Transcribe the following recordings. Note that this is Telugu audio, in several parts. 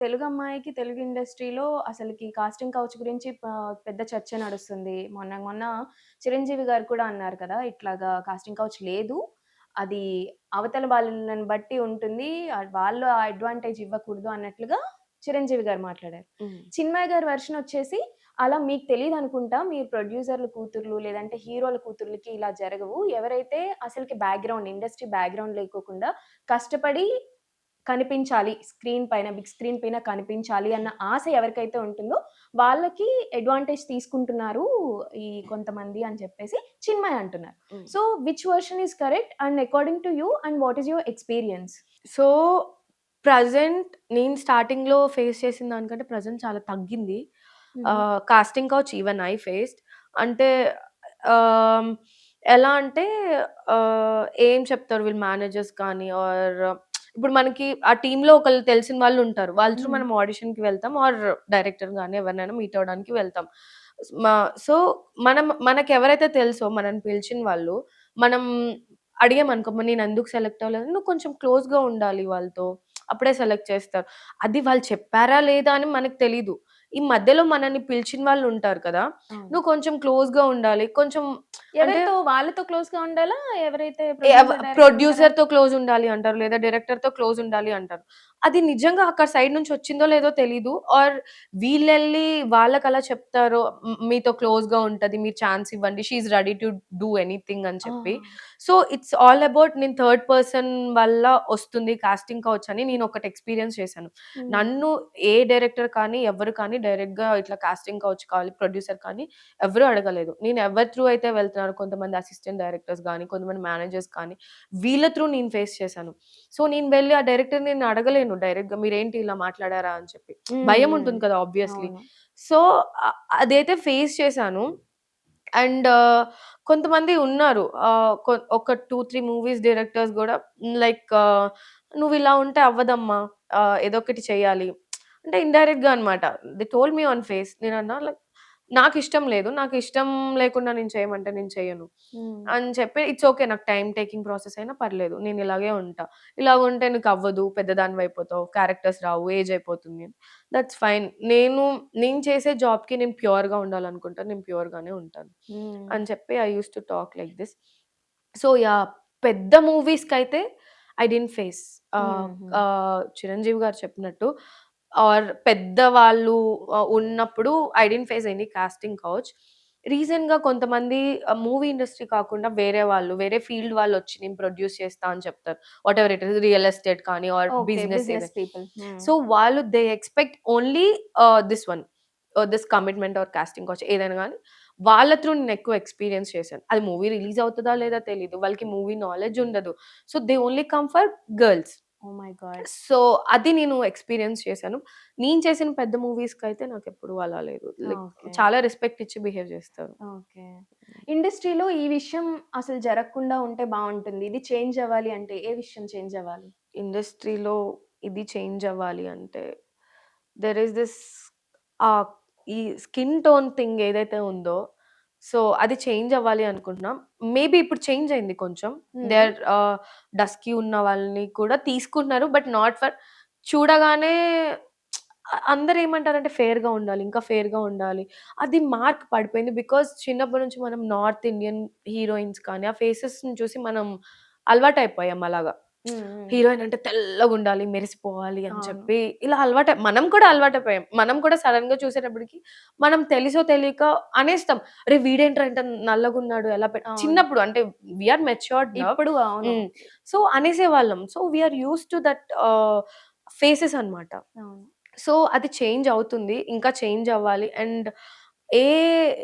తెలుగు అమ్మాయికి తెలుగు ఇండస్ట్రీలో అసలకి కాస్టింగ్ కౌచ్ గురించి పెద్ద చర్చ నడుస్తుంది. మొన్న మొన్న చిరంజీవి గారు కూడా అన్నారు కదా! ఇట్లాగా కాస్టింగ్ కౌచ్ లేదు. అది అవతల వాళ్ళని బట్టి ఉంటుంది. వాళ్ళు ఆ అడ్వాంటేజ్ ఇవ్వకూడదు అన్నట్లుగా చిరంజీవి గారు మాట్లాడారు. హ్మ్. చిన్మయి గారి వెర్షన్ వచ్చేసి అలా మీకు తెలీదనుకుంటా. మీరు ప్రొడ్యూసర్‌ల కూతుర్లు లేదంటే హీరోల కూతుర్లకి ఇలా జరగవు. ఎవరైతే అసలకి బ్యాక్‌గ్రౌండ్ ఇండస్ట్రీ బ్యాక్‌గ్రౌండ్ లేకోకుండా కష్టపడి కనిపించాలి. స్క్రీన్ పైన, బిగ్ స్క్రీన్ పైన కనిపించాలి అన్న ఆశ ఎవరికైతే ఉంటుందో, వాళ్ళకి అడ్వాంటేజ్ తీసుకుంటున్నారు ఈ కొంతమంది అని చెప్పేసి చిన్మయి అంటున్నారు. Hmm. So, which version is correct and according to you and what is your experience? So, present నేను స్టార్టింగ్‌లో ఫేస్ చేసిన దానికంటే ప్రెజెంట్ చాలా తగ్గింది. హుహు. Casting couch even I faced. అంటే ఆహ్, ఎలా అంటే ఏం చెప్తారు వీళ్ళు మేనేజర్స్ కానీ ఇప్పుడు మనకి ఆ టీమ్‌లో ఒకళ్ళు తెలిసిన వాళ్ళుంటారు. వాళ్ళ త్రూ హ్మ్. మనం ఆడిషన్‌కి వెళ్తాం డైరెక్టర్ గాని ఎవరినైనా మీట్ అవ్వడానికి వెళ్తాం. మా సో, మనకెవరైతే తెలుసో మనల్ని పిలిచిన వాళ్ళు, మనం అడిగామనుకో నేనెందుకు సెలెక్ట్ అవ్వలేదు, నువ్వు కొంచెం క్లోజ్‌గా ఉండాలి వాళ్ళతో. అప్పుడే సెలెక్ట్ చేస్తారు. అది వాళ్ళు చెప్పారా లేదా అని మనకు తెలీదు. ఈ మధ్యలో మనల్ని పిలిచిన వాళ్ళుంటారు కదా! అవును. నువ్వు కొంచెం క్లోజ్‌గా ఉండాలి. కొంచెం అంటే ఎవరితో వాళ్ళతో క్లోజ్‌గా ఉండాలా? ఎవరైతే ప్రొడ్యూసర్, డైరెక్టర్ ఉంటారా? ప్రొడ్యూసర్‌తో క్లోజ్ ఉండాలి అంటారు. లేదా డైరెక్టర్‌తో క్లోజ్ ఉండాలి అంటారు. అది నిజంగా అక్కడ సైడ్ నుంచి వచ్చిందో లేదో తెలీదు. వీళ్ళెళ్లి వాళ్ళకలా చెప్తారో మీతో క్లోజ్‌గా ఉంటది. మీరు ఛాన్స్ ఇవ్వండి. She is ready to do anything అని ఆ! చెప్పి. సో, ఇట్స్ ఆల్ అబౌట్ నేను థర్డ్ పర్సన్ వల్ల వస్తుంది కాస్టింగ్ కౌచ్ అని నేనొకటి ఎక్స్‌పీరియన్స్ చేశాను. హ్మ్. నన్ను ఏ డైరెక్టర్ కానీ, ఎవ్వరు కానీ డైరెక్ట్‌గా ఇట్లా కాస్టింగ్ కౌచ్ కావాలి, ప్రొడ్యూసర్ కానీ ఎవ్వరు అడగలేదు. నేను ఎవరి త్రూ అయితే వెళ్తున్నానో కొంతమంది అసిస్టెంట్ డైరెక్టర్స్ గాని, కొంతమంది మేనేజర్స్ కానీ, వీళ్ళ త్రూ నేను ఫేస్ చేశాను. సో, నేను వెళ్లి ఆ డైరెక్టర్‌ని నేను అడగలేను డైరెక్ట్‌గా మీరేంటి ఇలా మాట్లాడారా అని చెప్పి. హ్మ్. భయం హ్మ్. ఉంటుంది కదా! ఆబ్వియస్‌లీ. అవును. సో, అదైతే ఫేస్ చేశాను. అండ్ కొంతమంది ఉన్నారు. ఒక 2, 3 మూవీస్ డైరెక్టర్స్ గూడా లైక్ "నువ్విలా ఉంటే అవ్వదమ్మా. ఏదో ఒకటి చేయాలి." అంటే ఇండైరెక్ట్‌గా అన్నమాట. They told me on face. నేనన్నా లైక్ నాకిష్టం లేదు. నాకిష్టం లేకుండా నేను చేయమంటే నేను చెయ్యను. హ్మ్. అని చెప్పి ఇట్స్ ఓకే. నాకు టైమ్ టేకింగ్ ప్రాసెస్ అయినా పర్లేదు. నేను ఇలాగే ఉంటా. ఇలాగుంటే నీకవ్వదు. పెద్దదానివయిపోతావు. క్యారెక్టర్స్ రావు. ఏజ్ అయిపోతుంది. That's fine. నేను చేసే జాబ్‌కి నేను ప్యూర్‌గా ఉండాలనుకుంటాను. నేను ప్యూర్‌గానే ఉంటాను. హ్మ్. అని చెప్పి I used to talk like this. So, yeah! పెద్ద మూవీస్‌కైతే ఐ డిడ్ంట్ ఫేస్. ఆహ్, హుహు. చిరంజీవి గారు చెప్పినట్టు పెద్దవాళ్ళు ఉన్నప్పుడు I didn't face any casting couch. రీసెంట్‌గా కొంతమంది మూవీ ఇండస్ట్రీ కాకుండా వేరే వాళ్ళు, వేరే ఫీల్డ్ వాళ్ళొచ్చి నేను ప్రొడ్యూస్ చేస్తా అని చెప్తారు. Whatever it is real estate కానీ ఓకే. బిజినెస్ బిజినెస్ ఏదైనా. పీపుల్. హ్మ్. సో, వాళ్ళు they expect only this one. This commitment casting couch ఏదైనా గాని వాళ్ళ త్రూ నేనెక్కువ ఎక్స్‌పీరియన్స్ చేశాను. అది మూవీ రిలీజ్ అవుతదా లేదా తెలీదు. వాళ్ళకి మూవీ నాలెడ్జ్ ఉండదు. So, they only come for girls. Oh my God! So, అది నేను ఎక్స్‌పీరియన్స్ చేశాను. నేను చేసిన పెద్ద మూవీస్‌కైతే నాకెప్పుడు అలా లేదు. Like okay. చాలా రెస్పెక్ట్ ఇచ్చి బిహేవ్ చేస్తారు. ఓకే. ఇండస్ట్రీలో ఈ విషయం అసలు జరగకుండా ఉంటే బావుంటుంది. ఇది చేంజ్ అవ్వాలి అంటే ఏ విషయం చేంజ్ అవ్వాలి? ఇండస్ట్రీలో ఇది చేంజ్ అవ్వాలి అంటే, దేర్ ఈస్ దిస్ ఆహ్, ఈ స్కిన్ టోన్ థింగ్ ఏదైతే ఉందో, సో, అది చేంజ్ అవ్వాలి అనుకుంటున్నాం. మేబీ ఇప్పుడు చేంజ్ అయింది కొంచెం. దే హ్మ్. ఆర్ డస్కీ ఉన్న వాళ్ళని కూడా తీసుకుంటున్నారు. బట్ నాట్ ఫర్ చూడగానే అందరేమంటారంటే ఫెయిర్‌గా ఉండాలి. ఇంకా ఫెయిర్‌గా ఉండాలి. అది మార్క్ పడిపోయింది. బికాజ్ చిన్నప్పటి నుంచి మనం నార్త్ ఇండియన్ హీరోయిన్స్ కానీ, ఆ ఫేసెస్‌ని చూసి మనం అలవాటయిపోయాం అలాగా. హ్మ్. హ్మ్. హీరోయిన్ అంటే తెల్లగుండాలి, మెరిసిపోవాలి అని అవును. చెప్పి ఇలా మనం కూడా అలవాటయిపోయాం. మనం కూడా సడెన్‌గా చూసేటప్పటికి మనం తెలిసో తెలియక అనేస్తాం. "అరే! వీడేంట్రా ఇంత నల్లగున్నాడు ఎలా అవును. చిన్నప్పుడు అంటే వి ఆర్ మెచ్యూర్డ్ నౌ. ఇప్పుడు అవును. హ్మ్. సో, అనేసేవాళ్ళం. So, we are used to that faces అన్నమాట. అవును. సో, అది చేంజ్ అవుతుంది. ఇంకా చేంజ్ అవ్వాలి. అండ్ ఏ,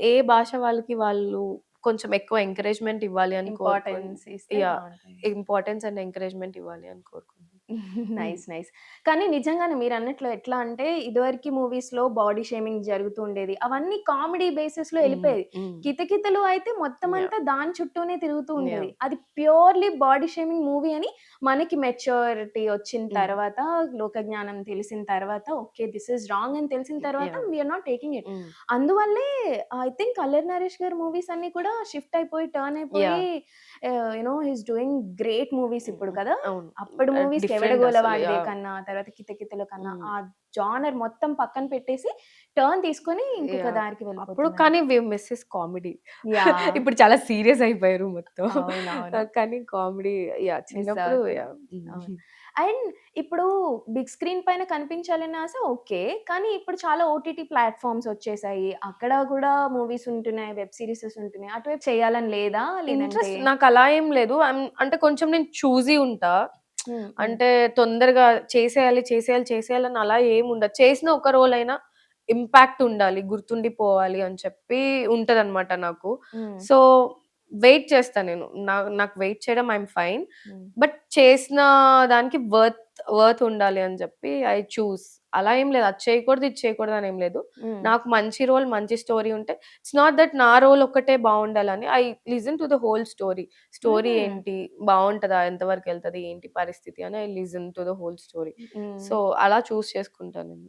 ఏ భాష వాళ్ళకి వాళ్ళు కొంచెం ఎక్కువ ఎంకరేజ్‌మెంట్ ఇవ్వాలి అని ఇంపార్టెన్స్ ఇస్తే యాహ్! బావుంటుంది. ఇంపార్టెన్స్ అండ్ ఎంకరేజ్‌మెంట్ ఇవ్వాలి అని కోరుకుంటున్నాను. హ్మ్. నైస్. నైస్. కానీ నిజంగానే మీరన్నట్లు ఎట్లా అంటే ఇదివరకి మూవీస్‌లో బాడీ షేమింగ్ జరుగుతూ ఉండేది. అవన్నీ కామెడీ బేసిస్‌లో హ్మ్. ఎళ్ళిపోయేది. హ్మ్. 'కితకితలు' అయితే మొత్తం యాహ్! అంతా దాని చుట్టూనే తిరుగుతూ ఉండేది. యాహ్! అది ప్యూర్‌లీ బాడీ షేమింగ్ మూవీ అని మనకి మెచ్యూరిటీ వచ్చిన హ్మ్. తర్వాత, లోకజ్ఞానం తెలిసిన తర్వాత, ఓకే. దిస్ ఈస్ రాంగ్ అని తెలిసిన తర్వాత yeah! We are not taking it. Hmm. అందువల్లే ఐ థింక్ 'అల్లరి నరేష్' గారి మూవీస్ అన్నీ కూడా షిఫ్ట్ అయిపోయి, టర్న్ అయిపోయి yeah! He is doing great movies హ్మ్. ఇప్పుడు కదా! అవును. అప్పటి మూవీస్ డిఫరెంట్ 'ఎవడగోల అసలు. వాడిదే' యాహ్! కన్నా, తర్వాత 'కితకితలు' కన్నా హ్మ్. ఆ జానర్ మొత్తం పక్కన పెట్టేసి టర్న్ తీసుకొని ఇంకొక యాహ్! దారికి అప్పుడు వెళ్ళిపోతున్నారు. కానీ వి మిసెస్ కామెడీ. యాహ్! ఇప్పుడు చాలా సీరియస్ అయిపోయారు మొత్తం. అవునవును. కానీ కామెడీ యాహ్! మిస్ చిన్నప్పుడు అవుతుంది. యాహ్! అవును. హ్మ్. అండ్ ఇప్పుడు బిగ్ స్క్రీన్ పైన కనిపించాలన్న ఆశ ఓకే. కానీ ఇప్పుడు చాలా ఓటీటీ ప్లాట్‌ఫార్మ్స్ వచ్చేసాయి. అక్కడ గూడా మూవీస్ ఉంటున్నాయి. వెబ్ సీరీసెస్ ఉంటున్నాయి. అటువైపు చేయాలని లేదా? లేదంటే ఇంట్రెస్ట్ నాకలా ఏం లేదు. అంటే కొంచెం నేను చూజీ ఉంటా. హ్మ్. హ్మ్. అంటే తొందరగా చేసేయాలి, చేసేయాలి, చేసేయాలని అలా ఏముండదు. చేసిన ఒక రోలయినా ఇంపాక్ట్ ఉండాలి, గుర్తుండిపోవాలి అని చెప్పి ఉంటదనమాట నాకు. హ్మ్. సో, వెయిట్ చేస్తా నేను. నాకు వెయిట్ చేయడం ఐయామ్ ఫైన్. హ్మ్. బట్ చేసిన దానికి వర్త్ ఉండాలి అని చెప్పి ఐ చూస్. అలా ఏం లేదు. అది చేయకూడదు, ఇది చేయకూడదు అని ఏం లేదు. హ్మ్. నాకు మంచి రోల్, మంచి స్టోరీ ఉంటే ఇట్స్ నాట్ దట్ నా రోల్ ఒక్కటే బావుండాలని. I listen to the whole story. Story హుహు. ఏంటి? బావుంటదా? ఎంతవరకెళ్తది? ఏంటి పరిస్థితి? అని I listen to the whole story. Hmm. So, అలా చూజ్ చేసుకుంటా నేను.